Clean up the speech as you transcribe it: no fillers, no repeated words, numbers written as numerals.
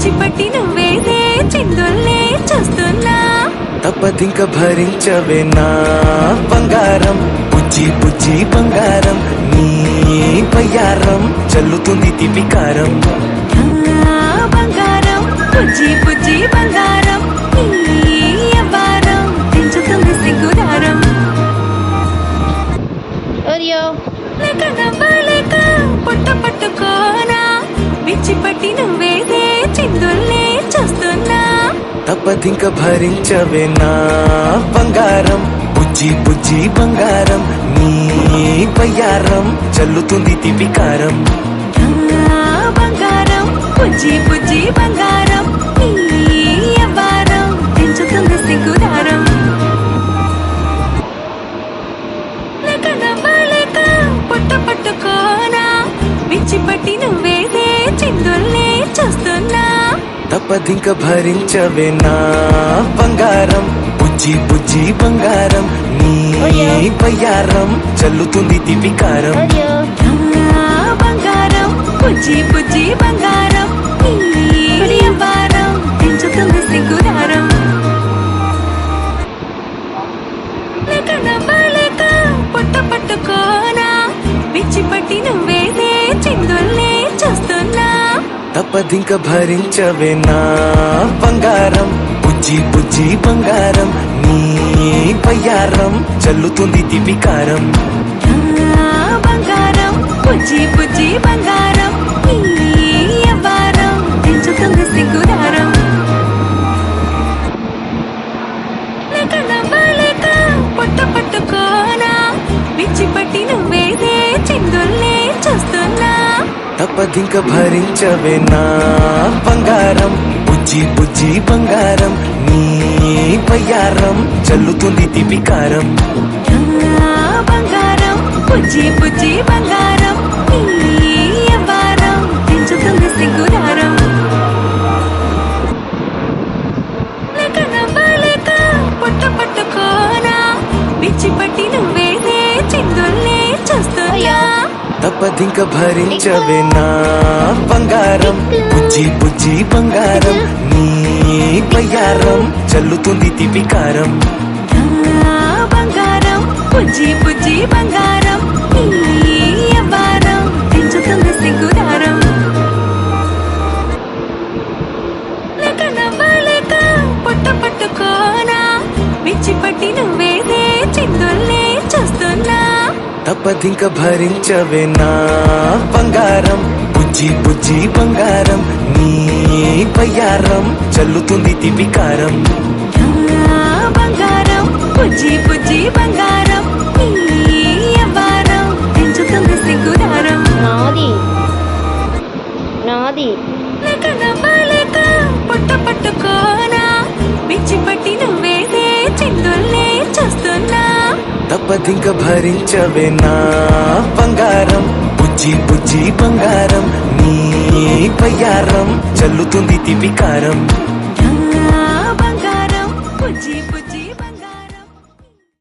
పిచ్చిపట్టి నువ్వేదే చిందుల్నే చూస్తున్నా తప్పదింక భరించవే నా బంగారం బుజ్జి బుజ్జి బంగారం నీ బయ్యారం చల్లుతుంది తిపికారం బంగారం బుజ్జి బుజ్జి బంగారం నీ అవ్వారం పెంచుతుంది సిగ్గుదారం లేక నవ్వలేక పుట్ట పట్టుకోనా పిచ్చిపట్టి నువ్వేదే చిందుల్నే చూస్తున్నా తప్పదింక భరించవే నా బంగారం బుజ్జి బుజ్జి బంగారం నీ బయ్యారం చల్లుతుంది తిపికారం బంగారం బుజ్జి బుజ్జి బంగారం నీ అవ్వారం పెంచుతుంది సిగ్గుదారం లేక నవ్వలేక పుట్ట పట్టుకోనా పిచ్చిపట్టి నువ్వేదే చిందుల్నే చూస్తున్నా తప్పదింక భరించవే నా బంగారం బుజ్జి బుజ్జి బంగారం నీ బయ్యారం చల్లుతుంది తిపికారం బంగారం బుజ్జి బుజ్జి బంగారం నీ అవ్వారం పెంచుతుంది సిగ్గుదారం లేక నవ్వలేక పుట్ట పట్టుకోనా పిచ్చిపట్టి నువ్వేదే చిందుల్నే చూస్తున్నా తప్పదింక భరించవే నా బంగారం బుజ్జి బుజ్జి బంగారం నీ బయ్యారం చల్లుతుంది తిపికారం బంగారం బుజ్జి బుజ్జి బంగారం నీ అవ్వారం పెంచుతుంది సిగ్గుదారం లేక నవ్వలేక పుట్ట పట్టుకోనా పిచ్చిపట్టి నువ్వేదే చిందుల్నే చూస్తున్నా తప్పదింక భరించవే నా బంగారం బుజ్జి బుజ్జి బంగారం నీ బయ్యారం చల్లుతుంది తిపికారం బంగారం బుజ్జి బుజ్జి బంగారం నీ అవ్వారం పెంచుతుంది సిగ్గుదారం లేక నవ్వలేక పుట్ట పట్టుకోనా పిచ్చిపట్టి నువ్వేదే చిందుల్నే చూస్తున్నా తప్పదింక భరించవే నా బంగారం బుజ్జి బుజ్జి బంగారం నీ బయ్యారం చల్లుతుంది తిపికారం బంగారం బుజ్జి బుజ్జి బంగారం నీ అవ్వారం పెంచుతుంది సిగ్గుదారం లేక నవ్వలేక పుట్ట పట్టుకోనా పిచ్చిపట్టి నువ్వేదే చిందుల్నే చూస్తున్నా తప్పదింక భరించవే నా బంగారం బుజ్జి బుజ్జి బంగారం నీ బయ్యారం చల్లుతుంది తిపికారం బంగారం బుజ్జి బుజ్జి బంగారం నీ అవ్వారం పెంచుతుంది సిగ్గుదారం లేక నవ్వలేక పుట్ట పట్టుకోనా పిచ్చిపట్టి నువ్వేదే చిందుల్నే చూస్తున్నా తప్పదింక భరించవే నా బంగారం బుజ్జి బుజ్జి బంగారం నీ బయ్యారం చల్లుతుంది తిపికారం